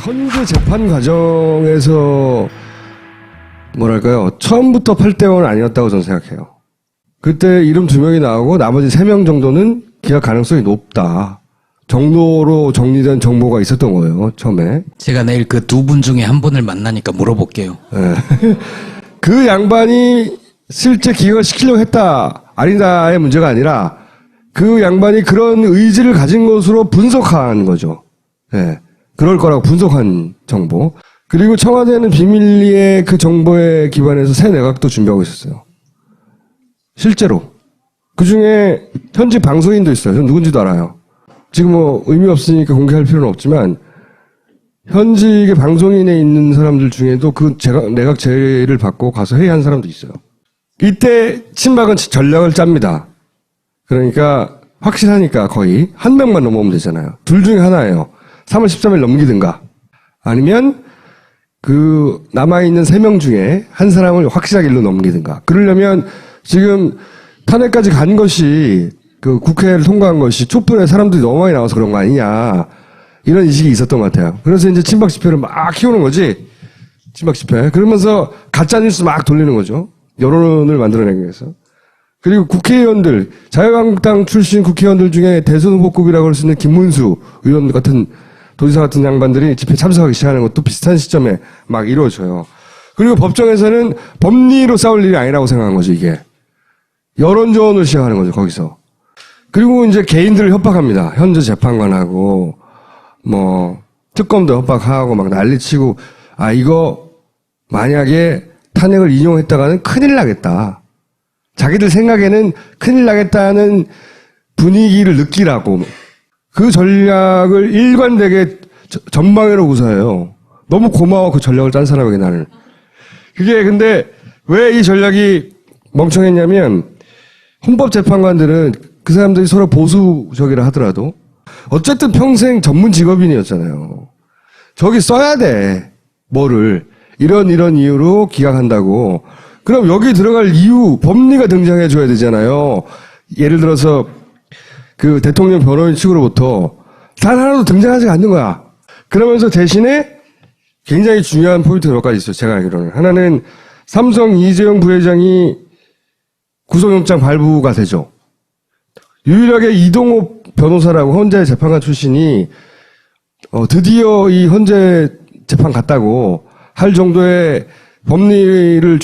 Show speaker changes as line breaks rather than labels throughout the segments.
헌재 재판 과정에서 뭐랄까요, 처음부터 8대0은 아니었다고 저는 생각해요. 그때 이름 2명이 나오고 나머지 3명 정도는 기각 가능성이 높다 정도로 정리된 정보가 있었던 거예요, 처음에.
제가 내일 그 2분 중에 한 분을 만나니까 물어볼게요.
네. 그 양반이 실제 기각을 시키려고 했다 아니다의 문제가 아니라 그 양반이 그런 의지를 가진 것으로 분석한 거죠. 네. 그럴 거라고 분석한 정보. 그리고 청와대는 비밀리에 그 정보에 기반해서 새 내각도 준비하고 있었어요. 실제로. 그 중에 현직 방송인도 있어요. 전 누군지도 알아요. 지금 뭐 의미 없으니까 공개할 필요는 없지만 현직의 방송인에 있는 사람들 중에도 그 내각 제의를 받고 가서 회의한 사람도 있어요. 이때 친박은 전략을 짭니다. 그러니까 확실하니까 거의 한 명만 넘어오면 되잖아요. 둘 중에 하나예요. 3월 13일 넘기든가 아니면 그 남아있는 3명 중에 한 사람을 확실하게 일로 넘기든가. 그러려면 지금 탄핵까지 간 것이 그 국회를 통과한 것이 촛불에 사람들이 너무 많이 나와서 그런 거 아니냐 이런 인식이 있었던 것 같아요. 그래서 이제 친박 집회를 막 키우는 거지. 친박 집회. 그러면서 가짜뉴스 막 돌리는 거죠. 여론을 만들어내기 위해서. 그리고 국회의원들, 자유한국당 출신 국회의원들 중에 대선 후보급이라고 할 수 있는 김문수 의원 같은 도지사 같은 양반들이 집회 참석하기 시작하는 것도 비슷한 시점에 막 이루어져요. 그리고 법정에서는 법리로 싸울 일이 아니라고 생각한 거죠, 이게. 여론조언을 시작하는 거죠, 거기서. 그리고 이제 개인들을 협박합니다. 현재 재판관하고, 뭐, 특검도 협박하고 막 난리치고, 아, 이거 만약에 탄핵을 인용했다가는 큰일 나겠다. 자기들 생각에는 큰일 나겠다는 분위기를 느끼라고. 그 전략을 일관되게 전방위로 구사해요. 너무 고마워, 그 전략을 짠 사람에게 나는. 그게 근데 왜 이 전략이 멍청했냐면 헌법재판관들은 그 사람들이 서로 보수적이라 하더라도 어쨌든 평생 전문 직업인이었잖아요. 저기 써야 돼. 뭐를. 이런 이유로 기각한다고. 그럼 여기 들어갈 이유, 법리가 등장해 줘야 되잖아요. 예를 들어서 그 대통령 변호인 측으로부터 단 하나도 등장하지 않는 거야. 그러면서 대신에 굉장히 중요한 포인트가 몇 가지 있어요. 제가 알기로는. 하나는 삼성 이재용 부회장이 구속영장 발부가 되죠. 유일하게 이동호 변호사라고 헌재 재판관 출신이 드디어 이 헌재 재판 갔다고 할 정도의 법리를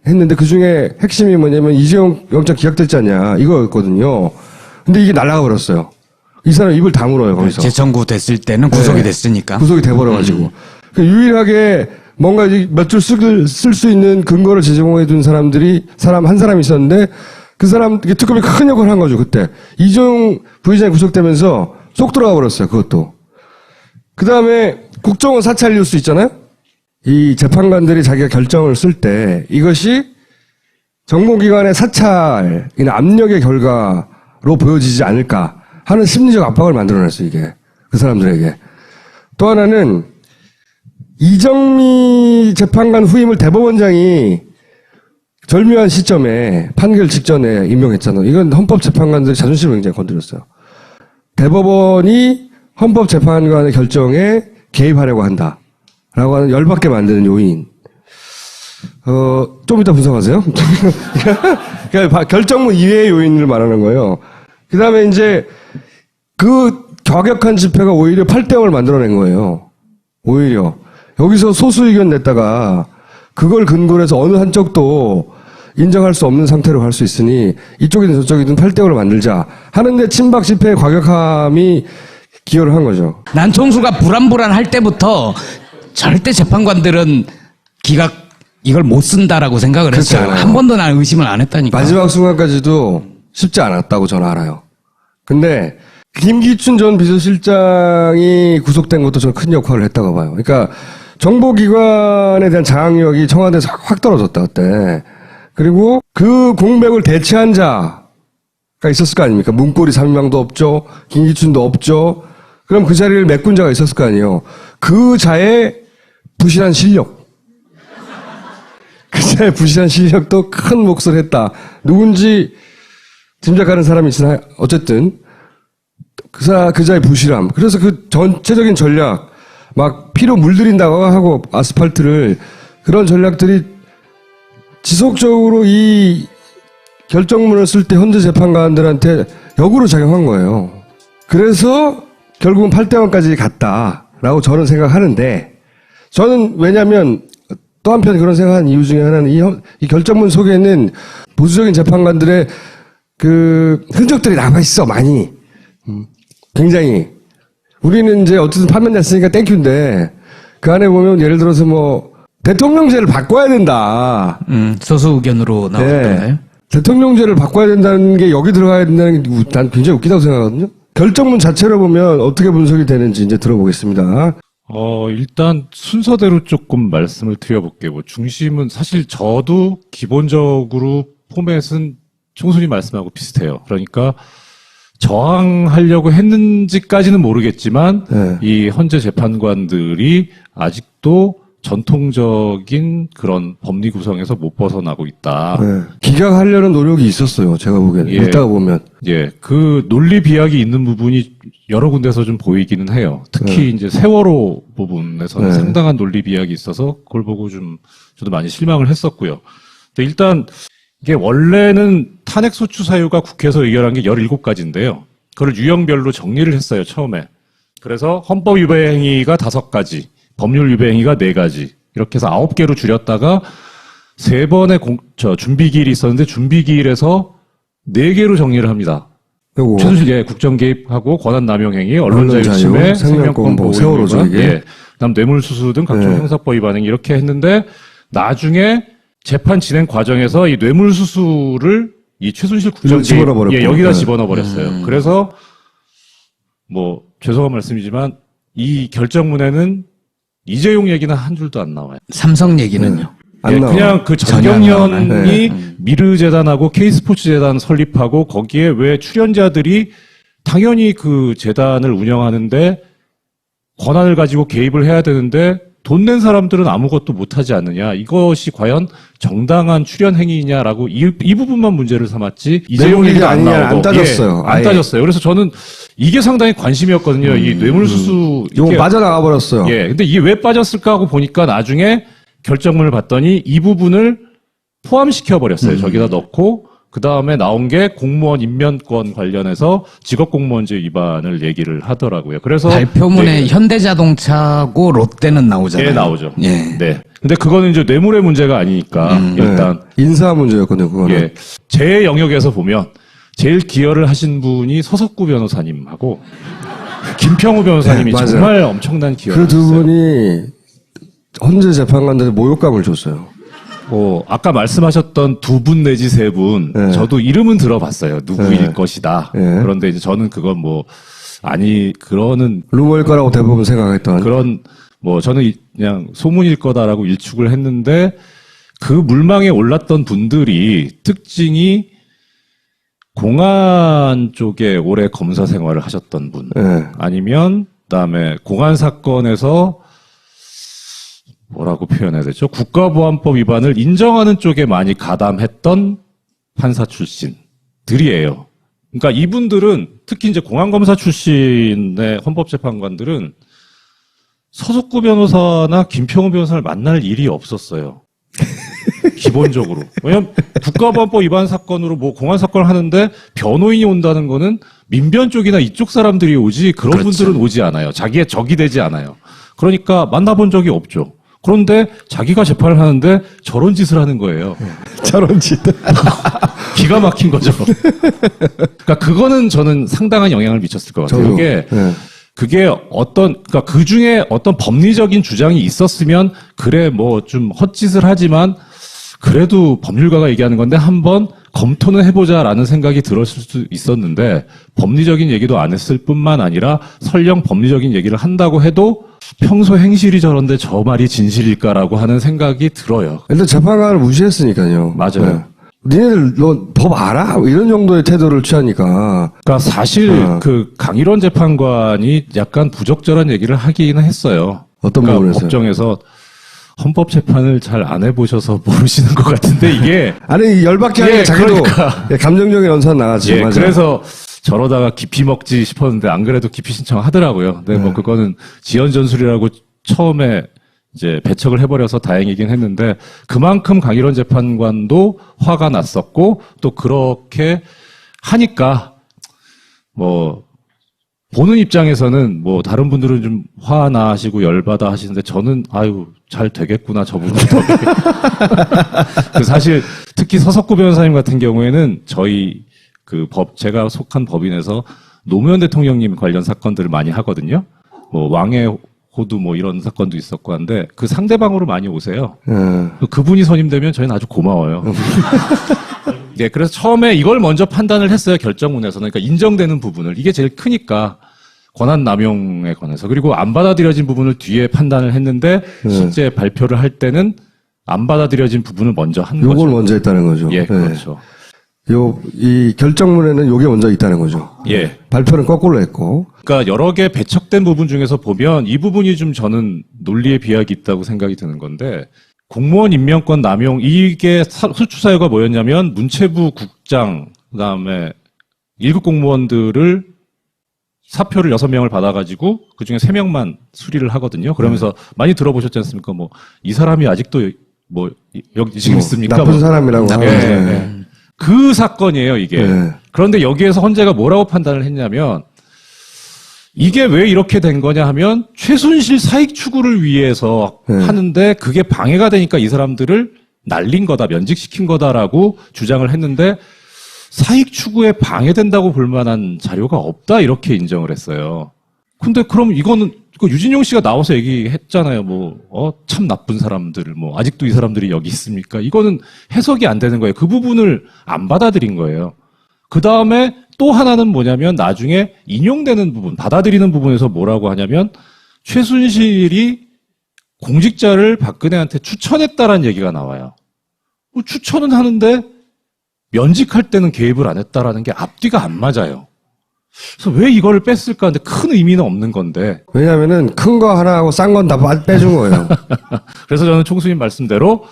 했는데 그 중에 핵심이 뭐냐면 이재용 영장 기각됐지 않냐 이거였거든요. 근데 이게 날아가 버렸어요. 이 사람 입을 다물어요, 거기서.
재청구 됐을 때는 구속이
네.
됐으니까.
구속이 돼버려가지고. 유일하게 뭔가 몇 줄 쓸 수 있는 근거를 제공해 둔 사람 한 사람이 있었는데 그 사람, 특검이 큰 역할을 한 거죠, 그때. 이재용 부회장이 구속되면서 쏙 들어가 버렸어요, 그것도. 그 다음에 국정원 사찰 뉴스 있잖아요? 이 재판관들이 자기가 결정을 쓸 때 이것이 정보기관의 사찰이나 압력의 결과로 보여지지 않을까 하는 심리적 압박을 만들어냈어요, 이게. 그 사람들에게. 또 하나는 이정미 재판관 후임을 대법원장이 절묘한 시점에 판결 직전에 임명했잖아요. 이건 헌법재판관들의 자존심을 굉장히 건드렸어요. 대법원이 헌법재판관의 결정에 개입하려고 한다. 라고 하는 열받게 만드는 요인. 좀 이따 분석하세요. 그러니까 결정문 이외의 요인을 말하는 거예요. 그 다음에 이제 그 과격한 집회가 오히려 8대0을 만들어낸 거예요. 오히려. 여기서 소수 의견 냈다가 그걸 근거로 해서 어느 한쪽도 인정할 수 없는 상태로 갈 수 있으니 이쪽이든 저쪽이든 8대0을 만들자 하는데 친박 집회의 과격함이 기여를 한 거죠.
난총수가 불안할 때부터 절대 재판관들은 이걸 못 쓴다라고 생각을 했어요.
그렇죠.
한 번도 난 의심을 안 했다니까.
마지막 순간까지도 쉽지 않았다고 저는 알아요. 근데 김기춘 전 비서실장이 구속된 것도 저는 큰 역할을 했다고 봐요. 그러니까 정보기관에 대한 장악력이 청와대에서 확 떨어졌다 그때. 그리고 그 공백을 대체한 자가 있었을 거 아닙니까? 문고리 3명도 없죠. 김기춘도 없죠. 그럼 그 자리를 메꾼 자가 있었을 거 아니에요. 그 자의 부실한 실력. 그 자의 부실한 실력도 큰 몫을 했다. 누군지 짐작하는 사람이 있으나 어쨌든 그 자의 부실함. 그래서 그 전체적인 전략, 막 피로 물들인다고 하고 아스팔트를 그런 전략들이 지속적으로 이 결정문을 쓸 때 헌재 재판관들한테 역으로 작용한 거예요. 그래서 결국은 8대0까지 갔다라고 저는 생각하는데 저는 왜냐하면 또 한편 그런 생각한 이유 중에 하나는 이 결정문 속에는 보수적인 재판관들의 그 흔적들이 남아있어 많이 굉장히 우리는 이제 어쨌든 판면 냈으니까 땡큐인데 그 안에 보면 예를 들어서 뭐 대통령제를 바꿔야 된다.
소수 의견으로 나왔던가요?
대통령제를 바꿔야 된다는 게 여기 들어가야 된다는 게 난 굉장히 웃기다고 생각하거든요. 결정문 자체로 보면 어떻게 분석이 되는지 이제 들어보겠습니다.
일단 순서대로 조금 말씀을 드려볼게요. 뭐 중심은 사실 저도 기본적으로 포맷은 총수님 말씀하고 비슷해요. 그러니까 저항하려고 했는지까지는 모르겠지만
네.
이 헌재 재판관들이 아직도 전통적인 그런 법리 구성에서 못 벗어나고 있다.
네. 기각하려는 노력이 있었어요. 제가 보기에는.
예.
읽다가 보면.
예, 그 논리 비약이 있는 부분이 여러 군데서 좀 보이기는 해요. 특히
네.
이제 세월호 부분에서는
네.
상당한 논리 비약이 있어서 그걸 보고 좀 저도 많이 실망을 했었고요. 근데 일단 이게 원래는 탄핵 소추 사유가 국회에서 의결한 게 17가지인데요. 그걸 유형별로 정리를 했어요, 처음에. 그래서 헌법 위반 행위가 5가지, 법률 위반 행위가 4가지. 이렇게 해서 9개로 줄였다가 3번의 준비기일이 있었는데 준비기일에서 4개로 정리를 합니다.
요거.
최순실 국정 개입하고 권한 남용 행위, 언론자유 침해, 생명권 보호
세월호죠,
위반,
이게.
예, 그다음 뇌물수수 등 각종
네.
형사법 위반 행위 이렇게 했는데 나중에 재판 진행 과정에서 이 뇌물수수를 이 최순실 국정
여기다 집어넣어버렸고.
개입, 여기다
네.
집어넣어버렸어요. 그래서 뭐 죄송한 말씀이지만 이 결정문에는 이재용 얘기는 한 줄도 안 나와요.
삼성 얘기는요.
안
예,
나와.
그냥 그
전혀 안
정경련이
나오나요? 네.
미르재단하고 K스포츠재단 설립하고 거기에 왜 출연자들이 당연히 그 재단을 운영하는데 권한을 가지고 개입을 해야 되는데 돈 낸 사람들은 아무것도 못하지 않느냐. 이것이 과연 정당한 출연 행위냐라고 이 부분만 문제를 삼았지 이재용
뇌물
얘기가 안
아니냐,
나오고
안 따졌어요.
예, 안
아예.
따졌어요. 그래서 저는 이게 상당히 관심이었거든요. 이 뇌물수수
요거
이게
빠져나가 버렸어요.
예, 근데 이게 왜 빠졌을까 하고 보니까 나중에 결정문을 봤더니 이 부분을 포함시켜 버렸어요. 저기다 넣고 그 다음에 나온 게 공무원 임면권 관련해서 직업공무원제 위반을 얘기를 하더라고요. 그래서
발표문에
네,
현대자동차고 롯데는 나오잖아요.
예, 나오죠.
예.
네. 근데 그거는 이제 뇌물의 문제가 아니니까 일단
네. 인사 문제였거든요, 그거는.
예, 제 영역에서 보면 제일 기여를 하신 분이 서석구 변호사님하고 김평우 변호사님이
네, 맞아요.
정말 엄청난 기여를
그 두
했어요.
분이 헌재 재판관들의 모욕감을 줬어요.
아까 말씀하셨던 2분 내지 3분,
네.
저도 이름은 들어봤어요. 누구일
네.
것이다.
네.
그런데 이제 저는 그건 그러는,
루머일 거라고 대부분 생각했던.
저는 그냥 소문일 거다라고 일축을 했는데, 그 물망에 올랐던 분들이 특징이 공안 쪽에 오래 검사 생활을 하셨던 분,
네.
아니면, 그다음에 공안 사건에서 뭐라고 표현해야 되죠? 국가보안법 위반을 인정하는 쪽에 많이 가담했던 판사 출신들이에요. 그러니까 이분들은 특히 이제 공안검사 출신의 헌법재판관들은 서석구 변호사나 김평우 변호사를 만날 일이 없었어요. 기본적으로. 왜냐면 국가보안법 위반 사건으로 뭐 공안 사건을 하는데 변호인이 온다는 거는 민변 쪽이나 이쪽 사람들이 오지 그런
그렇죠.
분들은 오지 않아요. 자기의 적이 되지 않아요. 그러니까 만나본 적이 없죠. 그런데 자기가 재판을 하는데 저런 짓을 하는 거예요.
저런 짓.
기가 막힌 거죠. 그러니까 그거는 저는 상당한 영향을 미쳤을 것 같아요.
저도.
그게
네.
그러니까 그 중에 어떤 법리적인 주장이 있었으면 그래 뭐 좀 헛짓을 하지만 그래도 법률가가 얘기하는 건데 한번 검토는 해보자라는 생각이 들었을 수 있었는데 법리적인 얘기도 안 했을 뿐만 아니라 설령 법리적인 얘기를 한다고 해도 평소 행실이 저런데 저 말이 진실일까라고 하는 생각이 들어요.
일단 재판관을 무시했으니까요.
맞아요.
니네들 너 법 알아? 이런 정도의 태도를 취하니까.
그러니까 사실 그 강일원 재판관이 약간 부적절한 얘기를 하기는 했어요.
어떤
그러니까
부분에서요?
법정에서 헌법 재판을 잘 안 해보셔서 모르시는 것 같은데 이게
아니 열받게 하니까
예,
자기도
그러니까.
예, 감정적인 연산 나가지.
예,
맞아.
그래서 저러다가 깊이 먹지 싶었는데 안 그래도 깊이 신청하더라고요. 근데 뭐 그거는 지연전술이라고 처음에 이제 배척을 해버려서 다행이긴 했는데 그만큼 강일원 재판관도 화가 났었고 또 그렇게 하니까 뭐 보는 입장에서는 뭐 다른 분들은 좀 화나 하시고 열받아 하시는데 저는 아유 잘 되겠구나 저분은. 그 사실 특히 서석구 변호사님 같은 경우에는 저희 그 제가 속한 법인에서 노무현 대통령님 관련 사건들을 많이 하거든요. 뭐 왕의 호두 뭐 이런 사건도 있었고 한데 그 상대방으로 많이 오세요. 그분이 선임되면 저희는 아주 고마워요. 네, 그래서 처음에 이걸 먼저 판단을 했어요. 결정문에서는. 그러니까 인정되는 부분을. 이게 제일 크니까 권한 남용에 관해서. 그리고 안 받아들여진 부분을 뒤에 판단을 했는데 실제 발표를 할 때는 안 받아들여진 부분을 먼저 한 거죠.
요걸 먼저 했다는 거죠.
예, 그렇죠.
이 결정문에는 요게 먼저 있다는 거죠.
예.
발표는 거꾸로 했고.
그러니까 여러 개 배척된 부분 중에서 보면 이 부분이 좀 저는 논리의 비약이 있다고 생각이 드는 건데 공무원 임명권 남용 이게 소추 사유가 뭐였냐면 문체부 국장 그다음에 1급 공무원들을 사표를 6명을 받아가지고 그중에 3명만 수리를 하거든요. 그러면서 많이 들어보셨지 않습니까? 뭐 이 사람이 아직도 뭐 여기 지금 있습니까?
나쁜 사람이라고
네,
하는데.
네. 그 사건이에요, 이게.
네.
그런데 여기에서 헌재가 뭐라고 판단을 했냐면 이게 왜 이렇게 된 거냐 하면 최순실 사익 추구를 위해서 하는데 그게 방해가 되니까 이 사람들을 날린 거다, 면직시킨 거다라고 주장을 했는데 사익 추구에 방해된다고 볼 만한 자료가 없다 이렇게 인정을 했어요. 근데 그럼 이거는 유진용 씨가 나와서 얘기했잖아요. 참 나쁜 사람들, 아직도 이 사람들이 여기 있습니까? 이거는 해석이 안 되는 거예요. 그 부분을 안 받아들인 거예요. 그 다음에 또 하나는 뭐냐면 나중에 인용되는 부분, 받아들이는 부분에서 뭐라고 하냐면 최순실이 공직자를 박근혜한테 추천했다라는 얘기가 나와요. 추천은 하는데 면직할 때는 개입을 안 했다라는 게 앞뒤가 안 맞아요. 그래서 왜 이걸 뺐을까 하는데 큰 의미는 없는 건데.
왜냐면은 큰 거 하나하고 싼 건 다 빼준 거예요.
그래서 저는 총수님 말씀대로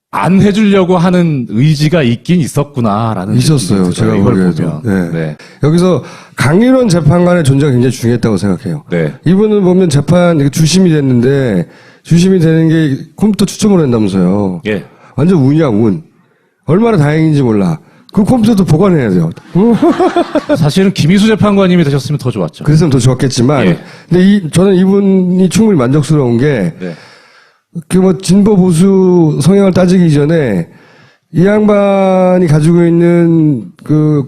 안 해주려고 하는 의지가 있긴 있었구나라는.
있었어요. 제가 보기에도. 네.
네.
여기서 강일원 재판관의 존재가 굉장히 중요했다고 생각해요.
네.
이분은 보면 재판 주심이 됐는데 주심이 되는 게 컴퓨터 추첨을 한다면서요.
예.
완전 운이야 운. 얼마나 다행인지 몰라. 그 컴퓨터도 보관해야 돼요.
사실은 김희수 재판관님이 되셨으면 더 좋았죠.
그랬으면 더 좋았겠지만,
예.
근데 저는 이분이 충분히 만족스러운 게,
네.
진보 보수 성향을 따지기 이전에 이 양반이 가지고 있는 그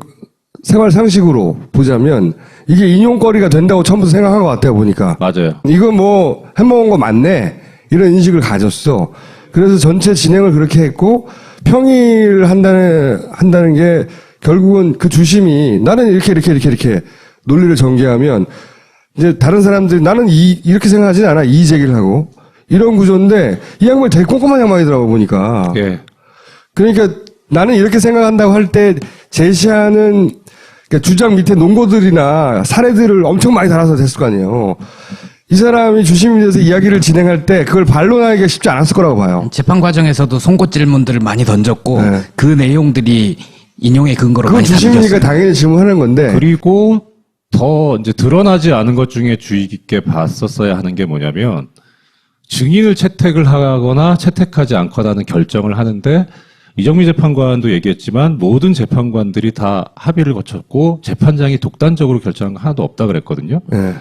생활 상식으로 보자면 이게 인용거리가 된다고 처음부터 생각한 것 같아요 보니까.
맞아요.
이거 뭐 해먹은 거 맞네 이런 인식을 가졌어. 그래서 전체 진행을 그렇게 했고 평의를 한다는 게 결국은 그 주심이 나는 이렇게 논리를 전개하면 이제 다른 사람들이 나는 이렇게 생각하진 않아 이의 제기를 하고 이런 구조인데 이 양반이 되게 꼼꼼한 양반이더라고 보니까.
예.
그러니까 나는 이렇게 생각한다고 할 때 제시하는 그러니까 주장 밑에 논거들이나 사례들을 엄청 많이 달아서 됐을 거 아니에요. 이 사람이 주심에 대해서 이야기를 진행할 때 그걸 반론하기가 쉽지 않았을 거라고 봐요.
재판 과정에서도 송곳 질문들을 많이 던졌고
네.
그 내용들이 인용의 근거로
그건
많이
주심이니까
담겼어요.
당연히 질문하는 건데.
그리고 더 이제 드러나지 않은 것 중에 주의 깊게 봤었어야 하는 게 뭐냐면 증인을 채택을 하거나 채택하지 않거나는 결정을 하는데 이정미 재판관도 얘기했지만 모든 재판관들이 다 합의를 거쳤고 재판장이 독단적으로 결정한 거 하나도 없다 그랬거든요.
네.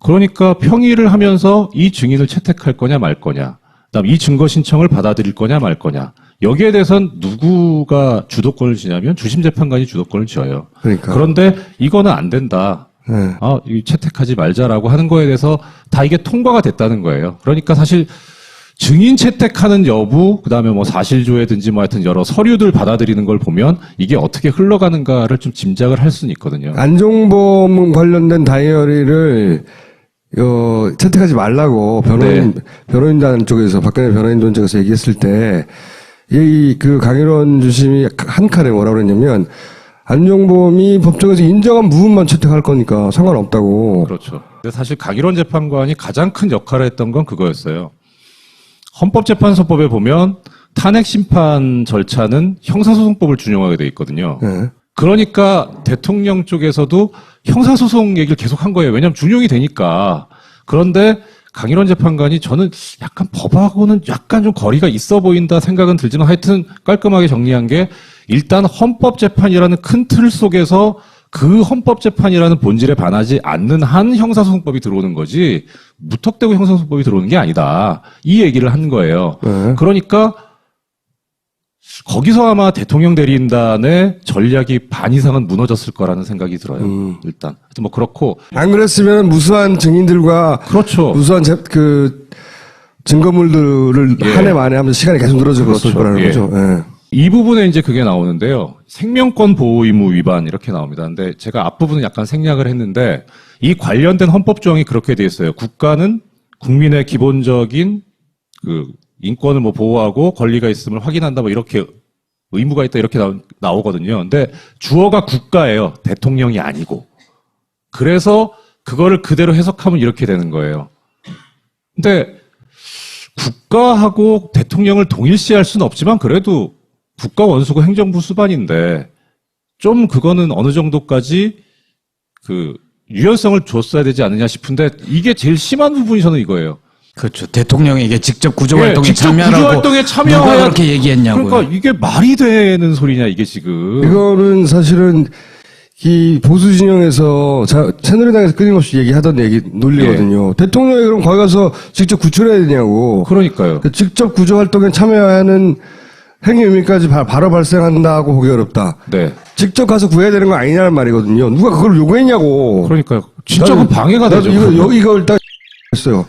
그러니까 평의를 하면서 이 증인을 채택할 거냐 말 거냐, 그다음 이 증거 신청을 받아들일 거냐 말 거냐, 여기에 대해선 누구가 주도권을 지냐면 주심 재판관이 주도권을 쥐어요.
그러니까.
그런데 이거는 안 된다.
네.
이 채택하지 말자라고 하는 거에 대해서 다 이게 통과가 됐다는 거예요. 그러니까 사실 증인 채택하는 여부, 그다음에 뭐 사실조회든지 뭐 하여튼 여러 서류들 받아들이는 걸 보면 이게 어떻게 흘러가는가를 좀 짐작을 할 수는 있거든요.
안종범 관련된 다이어리를 채택하지 말라고 변호인단 쪽에서 박근혜 변호인단 쪽에서 얘기했을 때 그 강일원 주심이 한 칼에 뭐라고 그랬냐면 안종범이 법정에서 인정한 부분만 채택할 거니까 상관없다고.
그렇죠. 근데 사실 강일원 재판관이 가장 큰 역할을 했던 건 그거였어요. 헌법재판소법에 보면 탄핵 심판 절차는 형사소송법을 준용하게 돼 있거든요.
네.
그러니까 대통령 쪽에서도 형사소송 얘기를 계속 한 거예요. 왜냐하면 준용이 되니까. 그런데 강일원 재판관이 저는 약간 법하고는 약간 좀 거리가 있어 보인다 생각은 들지만 하여튼 깔끔하게 정리한 게 일단 헌법재판이라는 큰 틀 속에서 그 헌법재판이라는 본질에 반하지 않는 한 형사소송법이 들어오는 거지 무턱대고 형사소송법이 들어오는 게 아니다. 이 얘기를 한 거예요.
네.
그러니까 거기서 아마 대통령 대리인단의 전략이 반 이상은 무너졌을 거라는 생각이 들어요. 일단. 하여튼 뭐 그렇고.
안 그랬으면 무수한 증인들과
그렇죠.
무수한 증거물들을
예.
한 해 만에 하면서 시간이 계속 늘어졌을
그렇죠.
거라는
예.
거죠. 예.
이 부분에 이제 그게 나오는데요. 생명권 보호 의무 위반 이렇게 나옵니다. 근데 제가 앞부분은 약간 생략을 했는데 이 관련된 헌법 조항이 그렇게 돼 있어요. 국가는 국민의 기본적인 그 인권을 뭐 보호하고 권리가 있음을 확인한다 뭐 이렇게 의무가 있다 이렇게 나오거든요. 근데 주어가 국가예요. 대통령이 아니고. 그래서 그거를 그대로 해석하면 이렇게 되는 거예요. 근데 국가하고 대통령을 동일시할 수는 없지만 그래도 국가 원수고 행정부 수반인데 좀 그거는 어느 정도까지 그 유연성을 줬어야 되지 않느냐 싶은데 이게 제일 심한 부분이 저는 이거예요.
그렇죠. 대통령에게 직접 구조활동에
직접
참여하라고
구조활동에 참여해야
누가 그렇게 얘기했냐고요.
그러니까 이게 말이 되는 소리냐 이게 지금.
이거는 사실은 이 보수 진영에서 새누리당에서 끊임없이 얘기하던 논리거든요. 대통령이 그럼 거기 가서 직접 구출해야 되냐고.
그러니까요.
직접 구조 활동에 참여하는 행위 의미까지 바로 발생한다고 보기 어렵다.
네.
직접 가서 구해야 되는 거 아니냐는 말이거든요. 누가 그걸 요구했냐고.
그러니까요. 진짜 그 방해가 되죠.
이거 일단 했어요.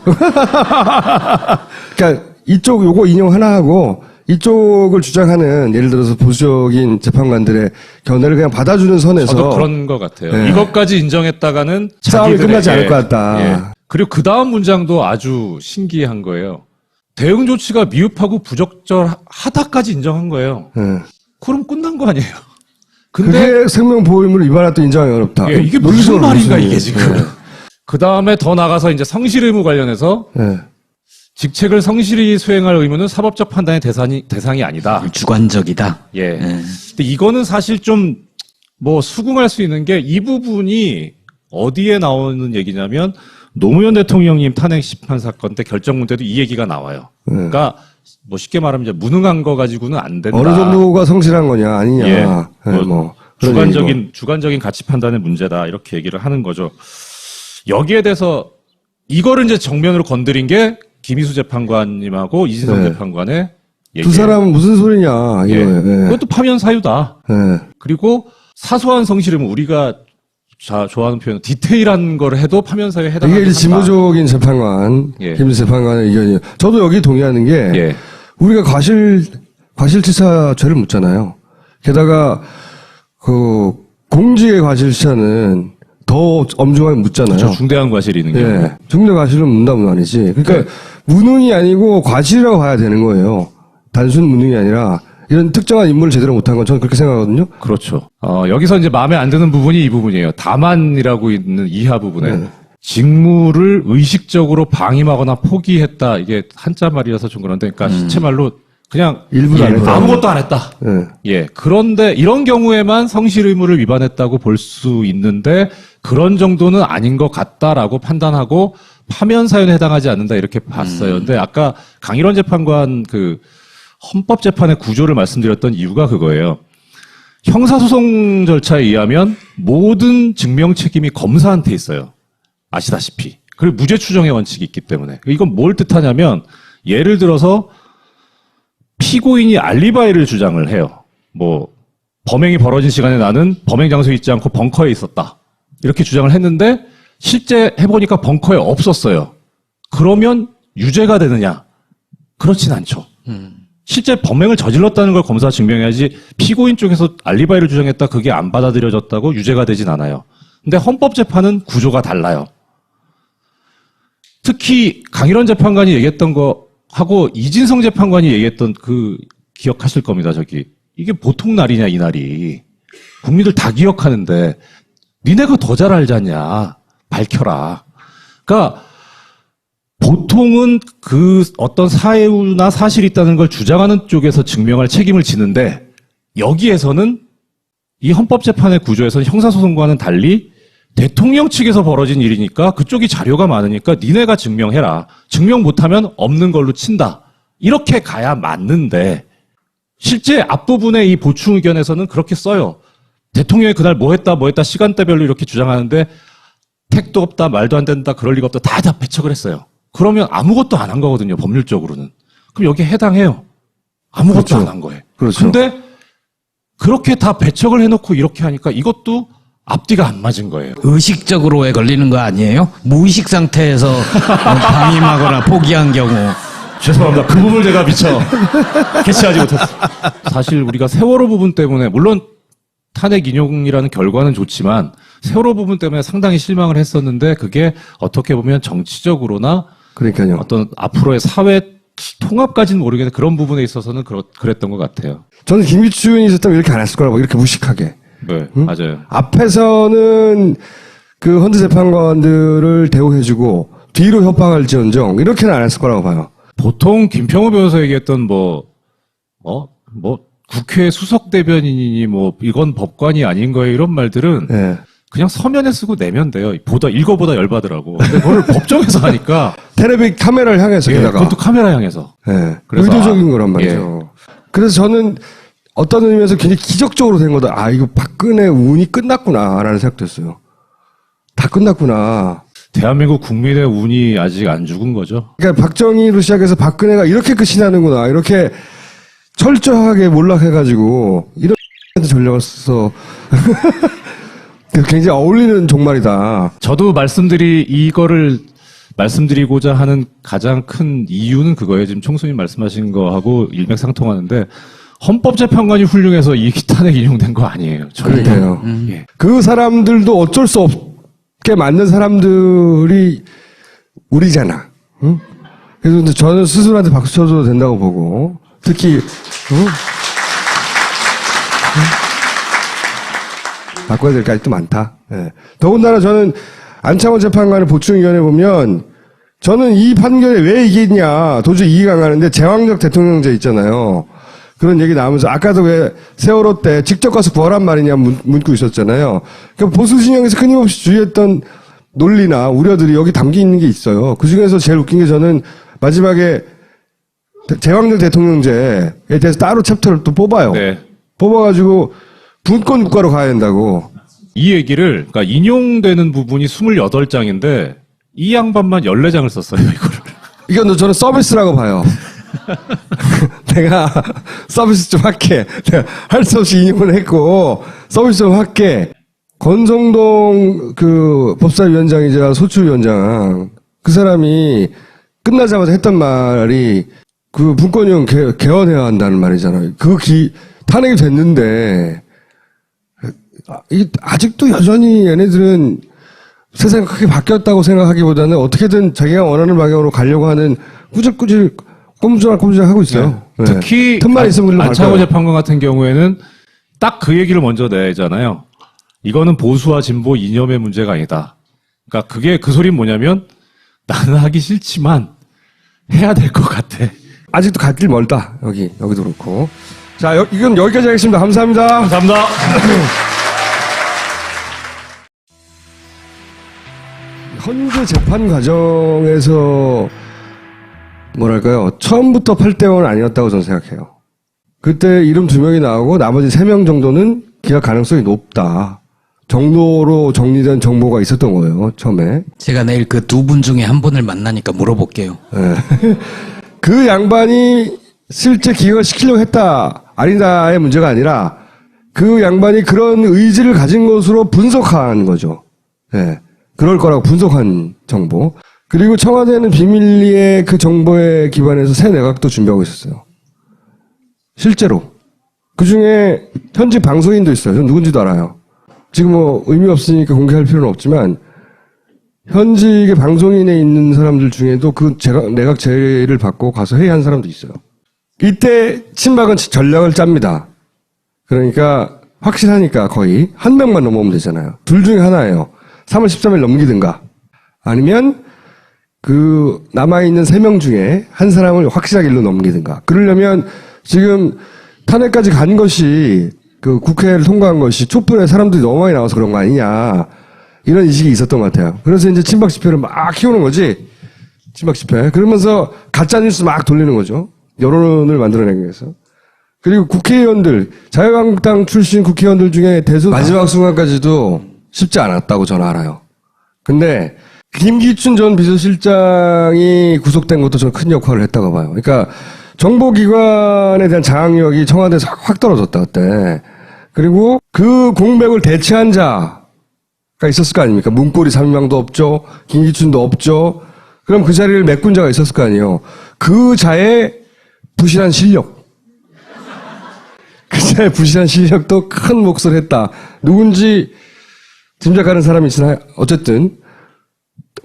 그러니까 이쪽 요거 인용 하나 하고 이쪽을 주장하는 예를 들어서 보수적인 재판관들의 견해를 그냥 받아주는 선에서
저도 그런 것 같아요.
네.
이것까지 인정했다가는
싸움이
자기들에게,
끝나지 않을 것 같다.
그리고 그 다음 문장도 아주 신기한 거예요. 대응 조치가 미흡하고 부적절하다까지 인정한 거예요.
예.
그럼 끝난 거 아니에요? 근데
그게 생명보호의무를 위반했다 인정하기 어렵다.
이게 무슨
논리적으로
말인가
무슨
이게 지금.
예.
그 다음에 더 나가서 이제 성실 의무 관련해서
예.
직책을 성실히 수행할 의무는 사법적 판단의 대상이 아니다.
주관적이다.
예. 근데 이거는 사실 좀 뭐 수긍할 수 있는 게 이 부분이 어디에 나오는 얘기냐면 노무현 대통령님 탄핵 심판 사건 때 결정문 때도 이 얘기가 나와요. 그러니까 뭐 쉽게 말하면 이제 무능한 거 가지고는 안 된다.
어느 정도가 성실한 거냐 아니냐.
예.
뭐 그런
주관적인 가치 판단의 문제다. 이렇게 얘기를 하는 거죠. 여기에 대해서 이거를 이제 정면으로 건드린 게 김희수 재판관님하고 이진성
네.
재판관의 얘기.
두 사람은 무슨 소리냐.
예.
이거. 예.
그것도 파면 사유다.
예.
그리고 사소한 성실은 우리가 좋아하는 표현, 디테일한 걸 해도 파면 사유에 해당한다.
이게 이제 진보적인 재판관,
예.
김희수 재판관의 의견이에요. 저도 여기 동의하는 게
예.
우리가 과실치사 죄를 묻잖아요. 게다가 그 공직의 과실치사는 더 엄중하게 묻잖아요.
저 중대한 과실이 있는 게.
예. 중대 과실은 문답은 아니지. 그러니까
네.
무능이 아니고 과실이라고 봐야 되는 거예요. 단순 무능이 아니라 이런 특정한 임무를 제대로 못한 건 저는 그렇게 생각하거든요.
그렇죠. 여기서 이제 마음에 안 드는 부분이 이 부분이에요. 다만이라고 있는 이하 부분에.
네.
직무를 의식적으로 방임하거나 포기했다. 이게 한자 말이라서 좀 그런데, 그러니까 시체말로 그냥
일부도 안 했다.
아무것도 안 했다.
예.
예. 그런데 이런 경우에만 성실 의무를 위반했다고 볼 수 있는데 그런 정도는 아닌 것 같다라고 판단하고 파면 사유에 해당하지 않는다 이렇게 봤어요. 근데 아까 강일원 재판관 그 헌법재판의 구조를 말씀드렸던 이유가 그거예요. 형사소송 절차에 의하면 모든 증명 책임이 검사한테 있어요. 아시다시피. 그리고 무죄 추정의 원칙이 있기 때문에. 이건 뭘 뜻하냐면 예를 들어서 피고인이 알리바이를 주장을 해요. 뭐 범행이 벌어진 시간에 나는 범행 장소에 있지 않고 벙커에 있었다. 이렇게 주장을 했는데 실제 해보니까 벙커에 없었어요. 그러면 유죄가 되느냐? 그렇진 않죠. 실제 범행을 저질렀다는 걸 검사가 증명해야지 피고인 쪽에서 알리바이를 주장했다 그게 안 받아들여졌다고 유죄가 되진 않아요. 근데 헌법재판은 구조가 달라요. 특히 강일원 재판관이 얘기했던 거 하고 이진성 재판관이 얘기했던 그 기억하실 겁니다. 저기 이게 보통 날이냐 이 날이. 국민들 다 기억하는데 니네가 더 잘 알잖냐. 밝혀라. 그러니까 보통은 그 어떤 사유나 사실이 있다는 걸 주장하는 쪽에서 증명할 책임을 지는데 여기에서는 이 헌법재판의 구조에서는 형사소송과는 달리 대통령 측에서 벌어진 일이니까 그쪽이 자료가 많으니까 니네가 증명해라. 증명 못하면 없는 걸로 친다. 이렇게 가야 맞는데 실제 앞부분의 이 보충 의견에서는 그렇게 써요. 대통령이 그날 뭐 했다 시간대별로 이렇게 주장하는데 택도 없다, 말도 안 된다, 그럴 리가 없다 다 배척을 했어요. 그러면 아무것도 안 한 거거든요, 법률적으로는. 그럼 여기에 해당해요. 아무것도
그렇죠.
안 한 거예요.
그렇죠.
근데 그렇게 다 배척을 해놓고 이렇게 하니까 이것도 앞뒤가 안 맞은 거예요.
의식적으로에 걸리는 거 아니에요? 무의식 상태에서 방임하거나 포기한 경우.
죄송합니다. 그 부분을 제가 미처 캐치하지 못했어요. 사실 우리가 세월호 부분 때문에 물론 탄핵 인용이라는 결과는 좋지만 세월호 부분 때문에 상당히 실망을 했었는데 그게 어떻게 보면 정치적으로나
그러니까요.
어떤 앞으로의 사회 통합까지는 모르겠는데 그런 부분에 있어서는 그랬던 것 같아요.
저는 김기춘이 있었다면 이렇게 안 했을 거라고, 이렇게 무식하게.
네, 맞아요.
앞에서는 그 헌재 재판관들을 대우해주고 뒤로 협박할지언정 이렇게는 안 했을 거라고 봐요.
보통 김평호 변호사 얘기했던 국회 수석 대변인이니 이건 법관이 아닌 거예요 이런 말들은
예.
그냥 서면에 쓰고 내면 돼요. 읽어보다 열받으라고. 근데 그걸 법정에서 하니까
텔레비 카메라를 향해서
예,
게다가
그것도 카메라 향해서.
예.
그래서
의도적인 거란 말이죠. 그래서 저는 어떤 의미에서 굉장히 기적적으로 된 거다. 아, 이거 박근혜 운이 끝났구나라는 생각도 했어요. 다 끝났구나.
대한민국 국민의 운이 아직 안 죽은 거죠.
그러니까 박정희로 시작해서 박근혜가 이렇게 끝이 나는구나. 이렇게 철저하게 몰락해가지고 이런 전략을 써서 굉장히 어울리는 종말이다.
저도 이거를 말씀드리고자 하는 가장 큰 이유는 그거예요. 지금 총수님 말씀하신 거하고 일맥상통하는데 헌법재판관이 훌륭해서 이 탄핵 인용된 거 아니에요. 절대.
그러니까요.
예.
그 사람들도 어쩔 수 없게 만든 사람들이 우리잖아. 응? 그래서 근데 저는 스스로한테 박수 쳐줘도 된다고 보고 특히 바꿔야 될 게 아직도 많다. 예. 더군다나 저는 안창호 재판관의 보충의견에 보면 저는 이 판결에 왜 이게 있냐 도저히 이해가 안 가는데 제왕적 대통령제 있잖아요. 그런 얘기 나오면서 아까도 왜 세월호 때 직접 가서 구하란 말이냐 묻고 있었잖아요. 그러니까 보수 진영에서 끊임없이 주의했던 논리나 우려들이 여기 담겨 있는 게 있어요. 그중에서 제일 웃긴 게 저는 마지막에 제왕적 대통령제에 대해서 따로 챕터를 또 뽑아요.
네.
뽑아가지고 분권 국가로 가야 된다고.
이 얘기를, 그러니까 인용되는 부분이 28장인데, 이 양반만 14장을 썼어요, 이거를.
이건 저는 서비스라고 봐요. 내가 서비스 좀 할게. 내가 할 수 없이 인용을 했고, 서비스 좀 할게. 권성동 그 법사위원장이자 소추위원장, 그 사람이 끝나자마자 했던 말이 그 분권형 개헌해야 한다는 말이잖아요. 탄핵이 됐는데, 아직도 여전히 얘네들은 세상이 크게 바뀌었다고 생각하기보다는 어떻게든 자기가 원하는 방향으로 가려고 하는 꾸질꾸질 꼼지락 하고 있어요.
네. 특히
틈만 있으면 글로 갈
안창호
거예요.
재판관 같은 경우에는 딱 그 얘기를 먼저 내잖아요. 이거는 보수와 진보 이념의 문제가 아니다. 그러니까 그게 그 소리는 뭐냐면 나는 하기 싫지만 해야 될 것 같아.
아직도 갈 길 멀다. 여기도 그렇고. 자, 이건 여기까지 하겠습니다. 감사합니다.
감사합니다.
현재 재판 과정에서 뭐랄까요, 처음부터 8대5는 아니었다고 저는 생각해요. 그때 이름 2명이 나오고 나머지 3명 정도는 기각 가능성이 높다 정도로 정리된 정보가 있었던 거예요, 처음에.
제가 내일 그 두 분 중에 한 분을 만나니까 물어볼게요.
네. 그 양반이 실제 기각을 시키려고 했다 아니다의 문제가 아니라 그 양반이 그런 의지를 가진 것으로 분석한 거죠. 네. 그럴 거라고 분석한 정보. 그리고 청와대는 비밀리에 그 정보에 기반해서 새 내각도 준비하고 있었어요. 실제로. 그 중에 현직 방송인도 있어요. 전 누군지도 알아요. 지금 의미 없으니까 공개할 필요는 없지만 현직의 방송인에 있는 사람들 중에도 그 내각 제의를 받고 가서 회의한 사람도 있어요. 이때 친박은 전략을 짭니다. 그러니까 확실하니까 거의 한 명만 넘어오면 되잖아요. 둘 중에 하나예요. 3월 13일 넘기든가 아니면 그 남아있는 3명 중에 한 사람을 확실하게 일로 넘기든가. 그러려면 지금 탄핵까지 간 것이 그 국회를 통과한 것이 촛불에 사람들이 너무 많이 나와서 그런 거 아니냐. 이런 인식이 있었던 것 같아요. 그래서 이제 친박 집회를 막 키우는 거지. 친박 집회. 그러면서 가짜뉴스 막 돌리는 거죠. 여론을 만들어내기 위해서. 그리고 국회의원들, 자유한국당 출신 국회의원들 중에 마지막 순간까지도 쉽지 않았다고 저는 알아요. 근데 김기춘 전 비서실장이 구속된 것도 저는 큰 역할을 했다고 봐요. 그러니까 정보기관에 대한 장악력이 청와대에서 확 떨어졌다 그때. 그리고 그 공백을 대체한 자가 있었을 거 아닙니까? 문고리 3명도 없죠. 김기춘도 없죠. 그럼 그 자리를 메꾼 자가 있었을 거 아니에요. 그 자의 부실한 실력. 그 자의 부실한 실력도 큰 몫을 했다. 누군지 짐작하는 사람이 있으나 어쨌든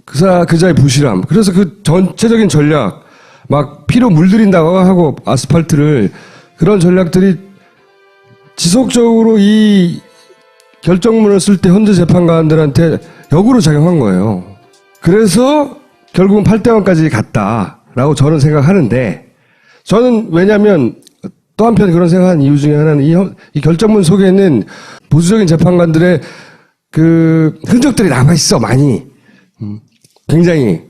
그 자의 부실함. 그래서 그 전체적인 전략 막 피로 물들인다고 하고 아스팔트를 그런 전략들이 지속적으로 이 결정문을 쓸 때 현재 재판관들한테 역으로 작용한 거예요. 그래서 결국은 8대0까지 갔다라고 저는 생각하는데 저는 왜냐하면 또 한편 그런 생각한 이유 중에 하나는 이 결정문 속에는 보수적인 재판관들의 그 흔적들이 남아있어 많이. 굉장히.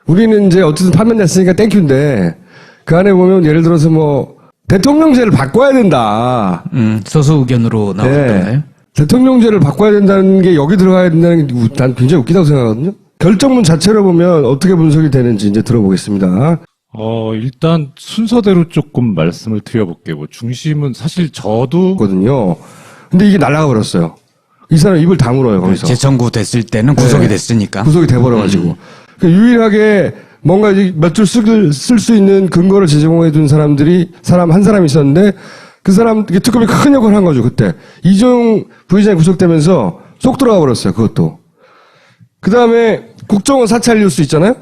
우리는 이제 어쨌든 파면됐으니까 땡큐인데 그 안에 보면 예를 들어서 뭐 대통령제를 바꿔야 된다.
소수 의견으로 나왔던가요?
네. 대통령제를 바꿔야 된다는 게 여기 들어가야 된다는 게 난 굉장히 웃기다고 생각하거든요. 결정문 자체로 보면 어떻게 분석이 되는지 이제 들어보겠습니다.
일단 순서대로 조금 말씀을 드려볼게요. 뭐 중심은 사실 저도
거든요. 근데 이게 날아가 버렸어요. 이 사람 입을 다물어요 거기서.
재청구 됐을 때는 구속이
네.
됐으니까.
구속이 돼버려가지고. 그러니까 유일하게 뭔가 몇 줄 쓸 수 있는 근거를 제공해 둔 사람들이 한 사람이 있었는데 그 사람 특검이 큰 역할을 한 거죠 그때. 이종 부의장이 구속되면서 쏙 들어가 버렸어요 그것도. 그 다음에 국정원 사찰 뉴스 있잖아요.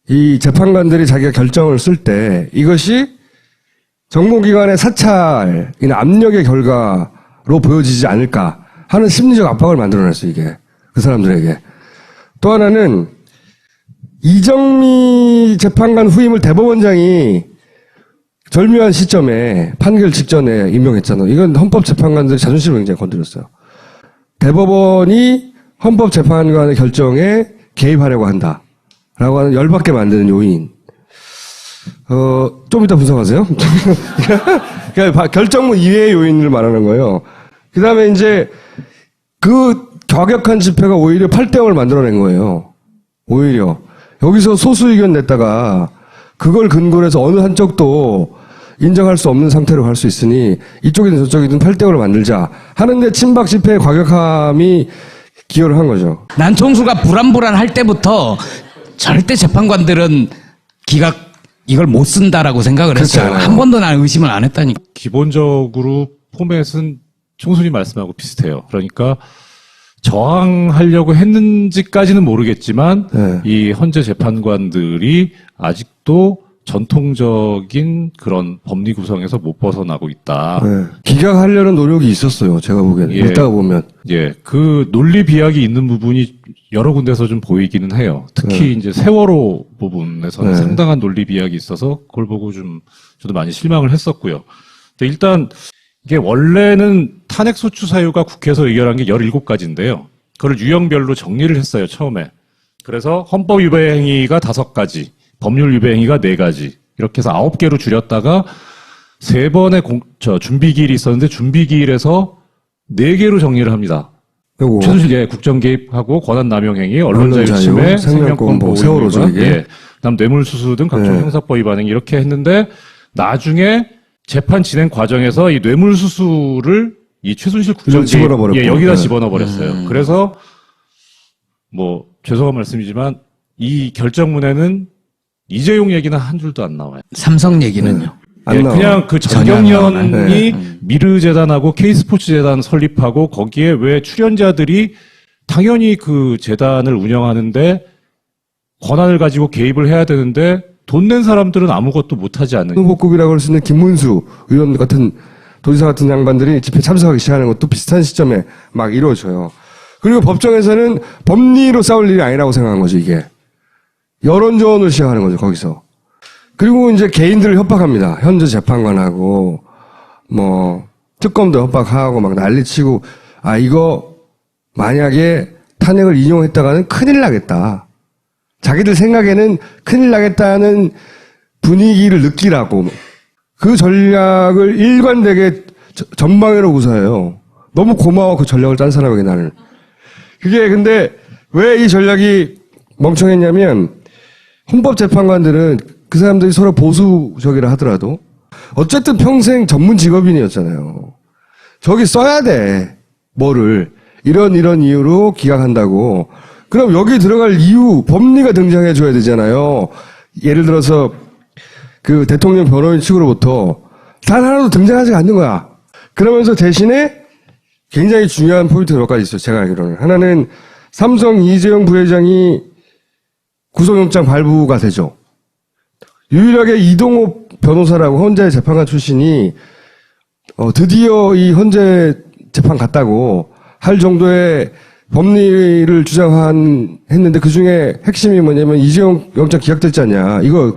이 재판관들이 자기가 결정을 쓸 때 이것이 정보기관의 사찰이나 압력의 결과로 보여지지 않을까 하는 심리적 압박을 만들어냈어요 이게 그 사람들에게. 또 하나는 이정미 재판관 후임을 대법원장이 절묘한 시점에 판결 직전에 임명했잖아요. 이건 헌법재판관들의 자존심을 굉장히 건드렸어요. 대법원이 헌법재판관의 결정에 개입하려고 한다라고 하는 열받게 만드는 요인. 좀 이따 분석하세요. 그러니까 결정문 이외의 요인을 말하는 거예요. 그 다음에 이제 그 과격한 집회가 오히려 8대0을 만들어낸 거예요. 오히려. 여기서 소수 의견 냈다가 그걸 근거로 해서 어느 한쪽도 인정할 수 없는 상태로 갈 수 있으니 이쪽이든 저쪽이든 8대0을 만들자 하는데 친박 집회의 과격함이 기여를 한 거죠.
난 총수가 불안불안할 때부터 절대 재판관들은 이걸 못 쓴다라고 생각을 했어요.
그렇죠.
한 번도 난 의심을 안 했다니까.
기본적으로 포맷은 총수님 말씀하고 비슷해요. 그러니까 저항하려고 했는지까지는 모르겠지만
네.
이 현재 재판관들이 아직도 전통적인 그런 법리 구성에서 못 벗어나고 있다.
네. 기각하려는 노력이 있었어요. 제가 보기에는.
예.
읽다가 보면.
예, 그 논리 비약이 있는 부분이 여러 군데서 좀 보이기는 해요. 특히 이제 세월호 부분에서는
네.
상당한 논리 비약이 있어서 그걸 보고 저도 많이 실망을 했었고요. 근데 일단 이게 원래는 탄핵소추 사유가 국회에서 의결한 게 17가지인데요. 그걸 유형별로 정리를 했어요, 처음에. 그래서 헌법 위반 행위가 5가지, 법률 위반 행위가 4가지, 이렇게 해서 9개로 줄였다가 3번의 준비기일이 있었는데 준비기일에서 4개로 정리를 합니다.
요거.
최순실 국정 개입하고 권한 남용 행위, 언론자유 침해, 생명권 보호
세월호죠,
행위가,
이게.
예, 그다음 뇌물수수 등 각종
네.
형사법 위반 행위 이렇게 했는데 나중에 재판 진행 과정에서 이 뇌물수수를 이 최순실 국정 개입
집어넣어버렸고.
예, 여기다
네.
집어넣어버렸어요. 그래서 뭐 죄송한 말씀이지만 이 결정문에는 이재용 얘기는 한 줄도 안 나와요.
삼성 얘기는요.
안
예,
나와.
그냥 그
전혀 안
정경련이
나오네.
미르재단하고 K스포츠재단 설립하고 거기에 왜 출연자들이 당연히 그 재단을 운영하는데 권한을 가지고 개입을 해야 되는데 돈 낸 사람들은 아무것도 못하지 않는.
후보급이라고 할 수 있는 김문수 의원 같은 도지사 같은 양반들이 집회 참석하기 시작하는 것도 비슷한 시점에 막 이루어져요. 그리고 법정에서는 법리로 싸울 일이 아니라고 생각한 거죠, 이게. 여론조언을 시작하는 거죠, 거기서. 그리고 이제 개인들을 협박합니다. 현재 재판관하고, 특검도 협박하고 막 난리치고 이거 만약에 탄핵을 인용했다가는 큰일 나겠다. 자기들 생각에는 큰일 나겠다는 분위기를 느끼라고 그 전략을 일관되게 전방위로 구사해요. 너무 고마워 그 전략을 짠 사람에게 나는. 그게 근데 왜 이 전략이 멍청했냐면 헌법재판관들은 그 사람들이 서로 보수적이라 하더라도 어쨌든 평생 전문 직업인이었잖아요. 저기 써야 돼. 뭐를. 이런 이유로 기각한다고. 그럼 여기 들어갈 이유, 법리가 등장해 줘야 되잖아요. 예를 들어서 그 대통령 변호인 측으로부터 단 하나도 등장하지 않는 거야. 그러면서 대신에 굉장히 중요한 포인트가 몇 가지 있어요. 제가 알기로는. 하나는 삼성 이재용 부회장이 구속영장 발부가 되죠. 유일하게 이동호 변호사라고 헌재 재판관 출신이 드디어 이 헌재 재판 갔다고 할 정도의 법리를 했는데 그 중에 핵심이 뭐냐면 이재용 영장 기각됐지 않냐. 이거